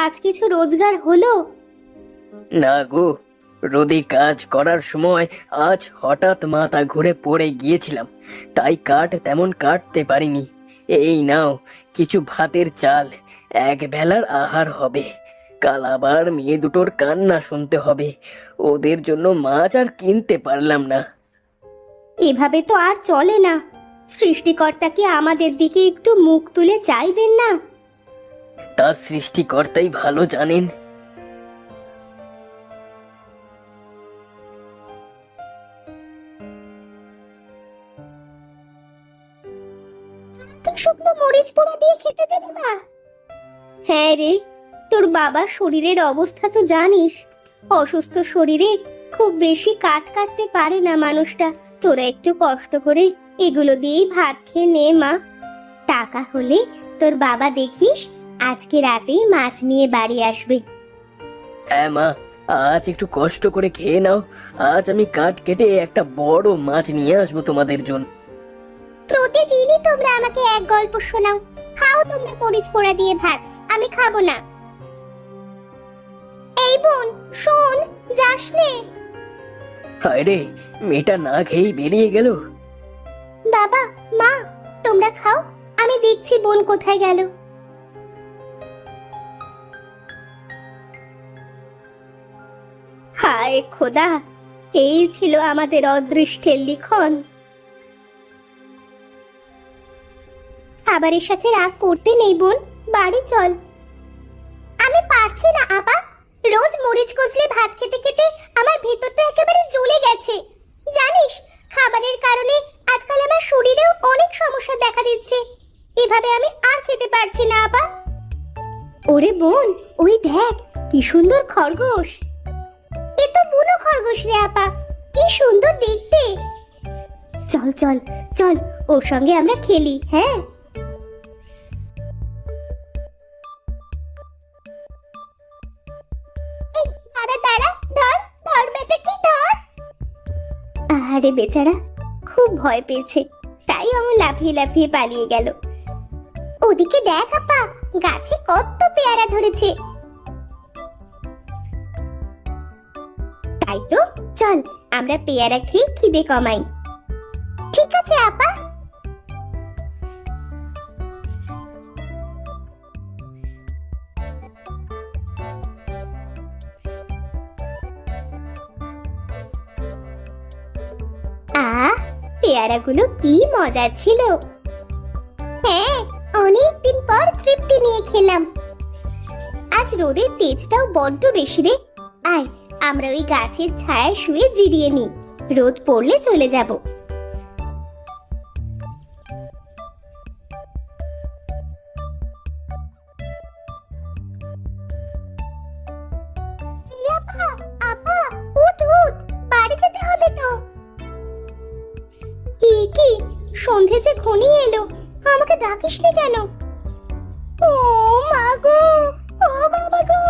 আজ কিছু রোজগার হলো? না গো, রোদে কাজ করার সময় আজ হঠাৎ মাথা ঘুরে পড়ে গিয়েছিলাম, তাই কাঠ তেমন কাটতে পারিনি। এই নাও কিছু ভাতের চাল, এক বেলার আহার হবে। কাল আবার মেয়ে দুটোর কান্না শুনতে হবে, ওদের জন্য মাছ আর কিনতে পারলাম না। এভাবে তো আর চলে না। সৃষ্টিকর্তা কি আমাদের দিকে একটু মুখ তুলে চাইবেন না? তার সৃষ্টিকর্তাই ভালো জানেন। শুকনো মরিচ পোড়া দিয়ে খেতে দেবে না? হ্যাঁ রে, তোর বাবার শরীরের অবস্থা তো জানিস। অসুস্থ শরীরে খুব বেশি কাট কাটতে পারে না মানুষটা। তোরা একটু কষ্ট করে এগুলো দিয়েই ভাত খেয়ে নে মা। টাকা হলে তোর বাবা দেখিস আজকে রাতেই মাছ নিয়ে বাড়ি আসবে। হ্যাঁ মা, আজ একটু কষ্ট করে খেয়ে নাও। আজ আমি কাঠ কেটে একটা বড় মাছ নিয়ে আসবো তোমাদের জন্য। প্রতিদিনই তোমরা আমাকে এক গল্প শোনাও। খাও তোমরা মরিচ পোড়া দিয়ে ভাত, আমি খাবো না। এই বোন শোন, যাস নে। হায় রে, মেয়েটা না খেয়েই বেরিয়ে গেল। বাবা মা, তোমরা খাও, আমি দেখছি বোন কোথায় গেল। হায় খোদা, এই ছিল আমাদের অদৃষ্টের লিখন। খাবারের সাথে রাগ করতে নেই বোন, বাড়ি চল। আমি পারছি না আপা, রোজ মরিচ কচলে ভাত খেতে খেতে আমার ভেতরটা একেবারে জ্বলে গেছে। জানিস, খাবারের কারণে আজকাল আমার শরীরেও অনেক সমস্যা দেখা দিচ্ছে। এভাবে আমি আর খেতে পারছি না আপা। ওরে বোন, ওই দেখ কি সুন্দর খরগোশ। এ তো বুনো খরগোশ রে আপা, কি সুন্দর দেখতে। চল চল চল, ওর সঙ্গে আমরা খেলি। হ্যাঁ, আরে বেচারা খুব ভয় পেয়েছে, তাই আমি লাফিয়ে লাফিয়ে পালিয়ে গেল। ওদিকে দেখ আপা, গাছে কত পেয়ারা ধরেছে। তাই তো, চল আমরা পেয়ারা খেয়ে খিদে কমাই। ঠিক আছে আপা। পেয়ারাগুলো কি মজার ছিল। হ্যাঁ, অনেকদিন পর তৃপ্তি নিয়ে খেলাম। আজ রোদের তেজটাও বড্ড বেশি রে। আয় আমরা ওই গাছের ছায়ায় শুয়ে জিরিয়ে নিই, রোদ পড়লে চলে যাব। আপা উঠ উঠ, বাড়ি যেতে হবে তো। কি সন্ধে যে ঘনিয়ে এলো, আমাকে ডাকিসনি কেন? ও মা গো, ও বাবা গো,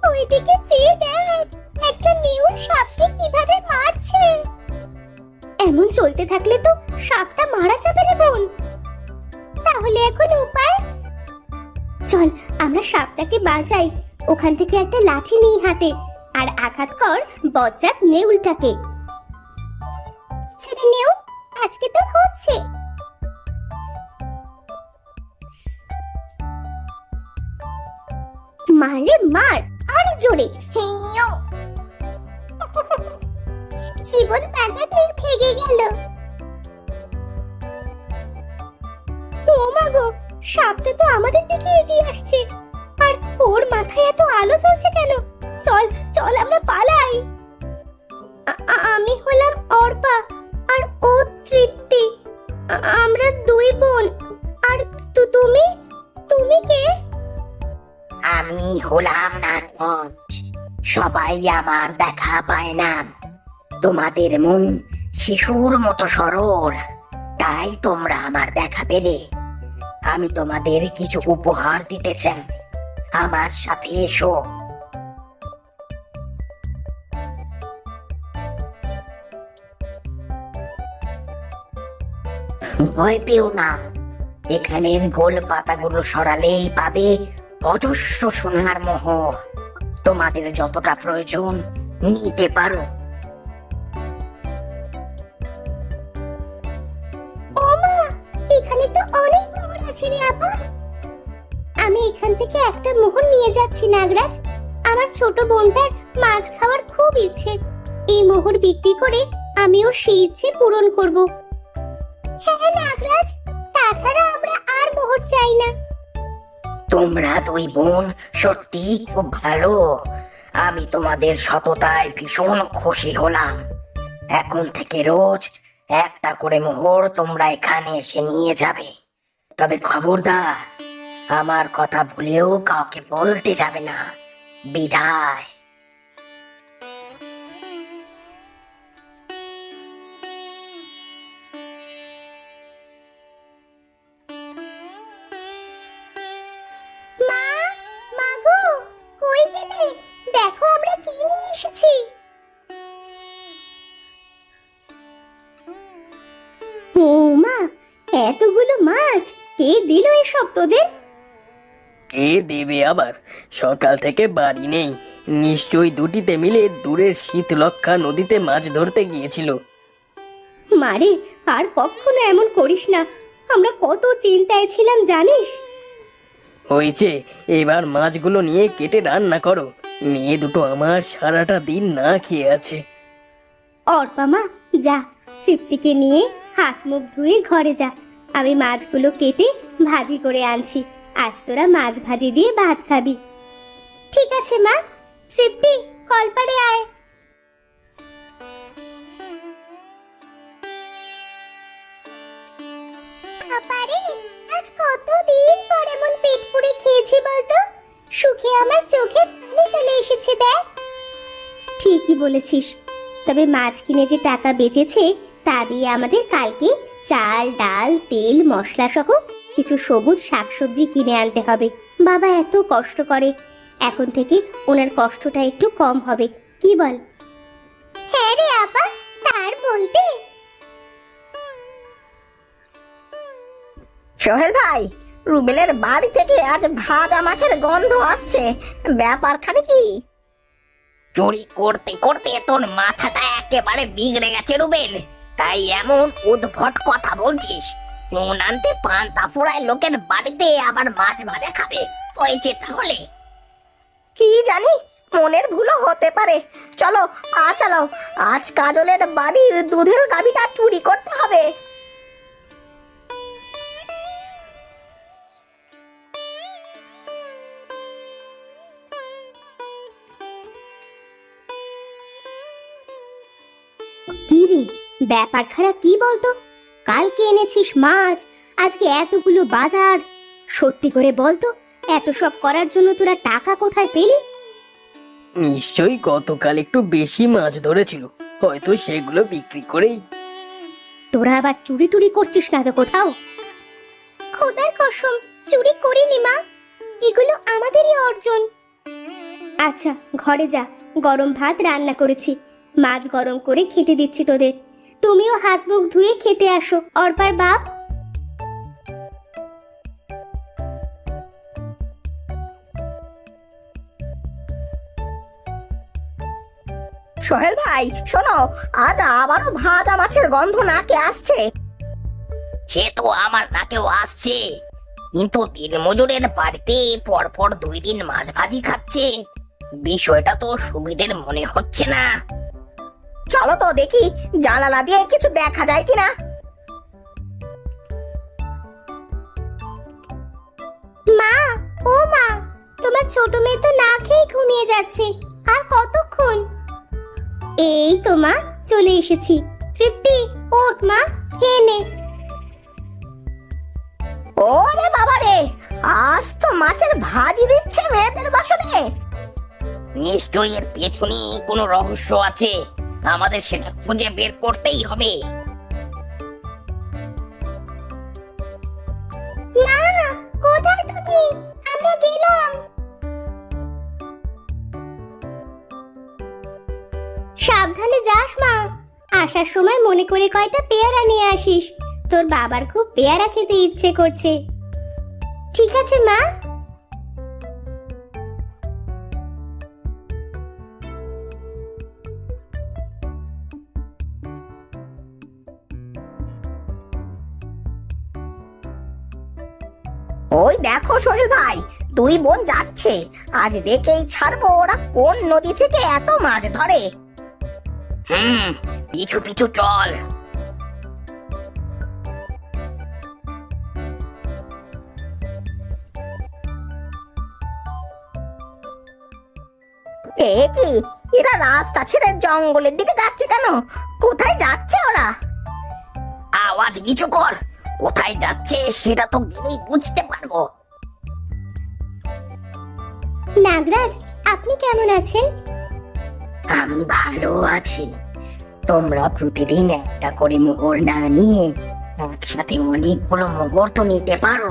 ওইদিকে চেয়ে দেখ, একটা নেউল সাপকে কিভাবে মারছে। এমন চলতে থাকলে তো সাপটা মারা যাবে রে বোন। তাহলে এখন উপায়? চল আমরা সাপটাকে বাঁচাই। ওখান থেকে একটা লাঠি নিয়ে হাতে আর আঘাত কর বজ্জাত নেউলটাকে। ছেড়ে নেও, আজকে তো হচ্ছে। মারে মার, আরো জোরে। হেইয়ো, জীবন বাঁচাতে ভেগে গেল। ও মা গো, সাপটা তো আমাদের দিকে এগিয়ে আসছে, আর ওর মাথায় এত আলো জ্বলছে কেন? চল চল আমরা পালাই। আমি হলাম অর্পা আর ও তৃপ্তি। আমরা দুই বোন। আর তুমি তুমি কে? আমি হলাম নাগমঞ্চ। সবাই আমার দেখা পায় না। তোমাদের মন শিশুর মতো সরল, তাই তোমরা আমার দেখা পেলে। আমি তোমাদের কিছু উপহার দিতে চাই, আমার সাথে এসো। ভয় পেও না, এখানের গোল পাতাগুলো সরালেই পাবে অজস্র সোনার মোহর। তোমাদের যতটা প্রয়োজন নিতে পারো। ওমা, এখানে তো অনেক মোহর আছে রে আপা। আমি এখান থেকে একটা মোহর নিয়ে যাচ্ছি নাগরাজ। আমার ছোট বোনটার মাছ খাওয়ার খুব ইচ্ছে। এই মোহর বিক্রি করে আমি ওর সেই ইচ্ছে পূরণ করব। হ্যাঁ নাগরাজ, তাছাড়া আমরা আর মোহর চাই না। তোমরা দুই বোন সত্যি খুব ভালো। আমি তোমাদের সততায় ভীষণ খুশি হলাম। এখন থেকে রোজ একটা করে মোহর তোমরা এখানে এসে নিয়ে যাবে। তবে খবরদার, আমার কথা ভুলেও কাউকে বলতে যাবে না। বিদায়। মা, মাগো, কই গেলে? দেখো আমরা কি নিয়ে এসেছি। ও মা, এতগুলো মাছ কে দিল এসব তোদের? কে দেবে আবার? সকাল থেকে বাড়ি নেই, নিশ্চয়ই দুটিতে মিলে দূরের শীতলক্ষা নদীতে মাছ ধরতে গিয়েছিল। মারে, আর কখনো এমন করিস না। আমরা কত চিন্তায় ছিলাম জানিস। হয়েছে, এবার মাছগুলো নিয়ে কেটে রান্না করো। মেয়ে দুটো আমার সারাটা দিন না খেয়ে আছে। অর্পা মা, যা, তৃপ্তিকে নিয়ে হাত মুখ ধুয়ে ঘরে যা। আমি মাছগুলো কেটে ভাজি করে আনছি। আজ তোরা মাছ ভাজি দিয়ে ভাত খাবি। ঠিক আছে মা। তৃপ্তি, কলপাড়ে আয়। আপারে, আজ কতদিন পর এমন পেট পুড়ে খেয়েছি বলতো? সুখে আমার চোখে পানি চলে এসেছে দেখ। ঠিকই বলেছিস। তবে মাছ কিনে যে টাকা বেঁচেছে তা দিয়ে আমাদের কালকে চাল, ডাল, তেল, মশলা সহ কিছু সবুজ শাকসবজি কিনে আনতে হবে। বাবা এত কষ্ট করে, এখন থেকে ওনার কষ্টটা একটু কম হবে, কি বল? হ্যাঁ রে আপা, তার বলতে। সোহেল ভাই, রুবেলের বাড়ি থেকে আজ ভাজা মাছের গন্ধ আসছে। ব্যাপারখানে কি? চুরি করতে করতে তোর মাথাটা একেবারে বিগড়ে গেছে রুবেল, তাই এমন উদ্ভট কথা বলছিস। নুন আনতে পান্তা ফুরায় লোকের বাড়িতে আবার মাছ ভাজা খাবে, হয়েছে তাহলে? কি জানি, মনের ভুলও হতে পারে। চলো পা চালাও, আজ কাজলের বাড়ির দুধের গাভীটা চুরি করতে হবে। কি রে, ব্যাপারখানা কি বলতো? কালকে এনেছিস মাছ, আজকে এতগুলো বাজার। সত্যি করে বলতো, এত সব করার জন্য তোরা টাকা কোথায় পেলি? নিশ্চয়ই গতকাল একটু বেশি মাছ ধরেছিল, হয়তো সেগুলো বিক্রি করেই। তোরা আবার চুরি টুরি করছিস না তো কোথাও? খোদার কসম, চুরি করিনি মা, এগুলো আমাদেরই অর্জন। আচ্ছা, ঘরে যা, গরম ভাত রান্না করেছি, মাছ গরম করে খেতে দিচ্ছি তোদের। তুমিও হাত মুখ ধুয়ে খেতে আসো, অর্পার বাপ। সোহেল ভাই শোনো, আজ আবারও ভাজা মাছের গন্ধ নাকে আসছে। সে তো আমার নাকেও আসছে, কিন্তু দিনমজুরের বাড়িতে পরপর 2 দিন মাছ ভাজি খাচ্ছে, বিষয়টা তো সুবিধের মনে হচ্ছে না। চলো তো দেখি, জানালা দিয়ে কিছু দেখা যায় কিনা। মা, ও মা, তোমার ছোট মেয়ে তো না খেয়ে ঘুমিয়ে যাচ্ছে। আর কতক্ষণ? এই তো মা, চলে এসেছি। তৃপ্তি, ওঠ মা, খেয়ে নে। ওরে বাবা রে, আজ তো মাছের ভাজি দিচ্ছে মেয়েদের বাসনে। নিশ্চয়ই এর পেছনে কোনো রহস্য আছে, আমাদের সেটা খুঁজে বের করতেই হবে। মা, কোথায় তুমি? আমরা গেলাম। সাবধানে যাস মা, আসার সময় মনে করে কয়টা পেয়ারা নিয়ে আসিস। তোর বাবার খুব পেয়ারা খেতে ইচ্ছে করছে। ঠিক আছে মা। ওই দেখো সোহেল ভাই, দুই বোন যাচ্ছে। আজ দেখেই ছাড়বো ওরা কোন নদী থেকে এত মাছ ধরে। পিছু পিছু চল। এ কি, এরা রাস্তা ছেড়ে জঙ্গলের দিকে যাচ্ছে কেন? কোথায় যাচ্ছে ওরা? আওয়াজ নিচু কর, কোথায় যাচ্ছে সেটা তো গেলেই বুঝতে পারবো। নাগরাজ, আপনি কেমন আছেন? আমি ভালো আছি। তোমরা প্রতিদিন একটা করে মোহর না নিয়ে একসাথে অনেকগুলো মোহর তো নিতে পারো।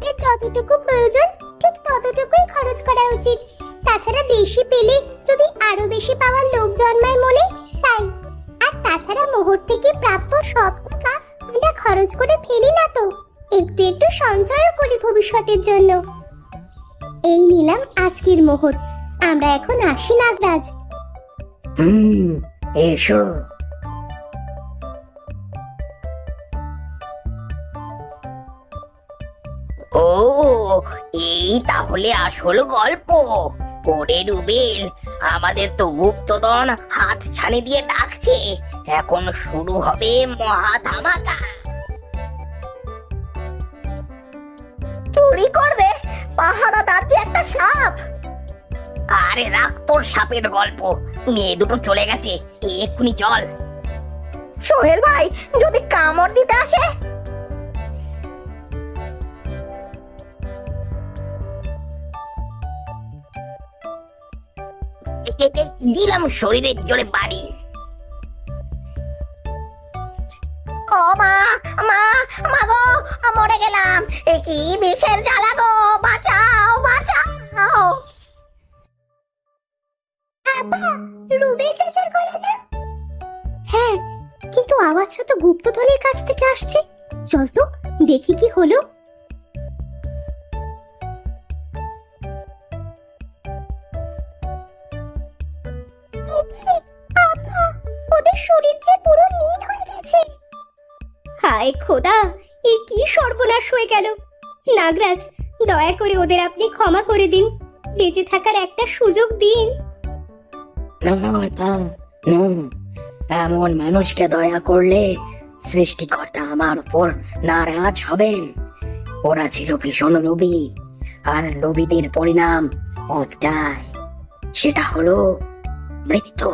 এর যতটুকু প্রয়োজন ঠিক ততটুকুই খরচ করা উচিত। তাছাড়া বেশি পেলে যদি আরো বেশি পাওয়ার লোভ জন্মায় মনে, তাই। আর তাছাড়া মোহর থেকে প্রাপ্য সব টাকা আমরা খরচ করে ফেলি না তো, একটু একটু সঞ্চয়ও করি ভবিষ্যতের জন্য। এই নিলাম আজকের মোহর। আমরা এখন আসি নাগরাজ। এসো। ও, এই তাহলে আসল গল্প। ওরে রুবেল, আমাদের তো গুপ্তধন হাত ছানি দিয়ে ডাকছে। এখন শুরু হবে মহা ধামাকা। চুরি করবে? পাহারাদার যে একটা সাপ। আরে রাখ তোর সাপের গল্প, মেয়ে দুটো চলে গেছে, এক্ষুনি চল। সোহেল ভাই, যদি কামড় দিতে আসে? দিলাম শরীরের জোরে বাড়ি। ও মা, মা, মা গো, মরে গেলাম। এ কি বিষের জ্বালা গো, বাঁচাও, বাঁচাও। রুবেল চাচার গলা না? হ্যাঁ, কিন্তু আওয়াজটা তো গুপ্তধনের কাছ থেকে আসছে। চল তো দেখি কি হলো। ওদের শরীর যে পুরো নীল হয়ে গেছে। হায় খোদা, এ কি সর্বনাশ হয়ে গেল। নাগরাজ, দয়া করে ওদের আপনি ক্ষমা করে দিন, বেঁচে থাকার একটা সুযোগ দিন। এমন মানুষকে দয়া করলে সৃষ্টিকর্তা আমার উপর নারাজ হবেন। ওরা ছিল ভীষণ লোভী, আর লোভীদের পরিণাম একটাই, সেটা হলো মৃত্যু।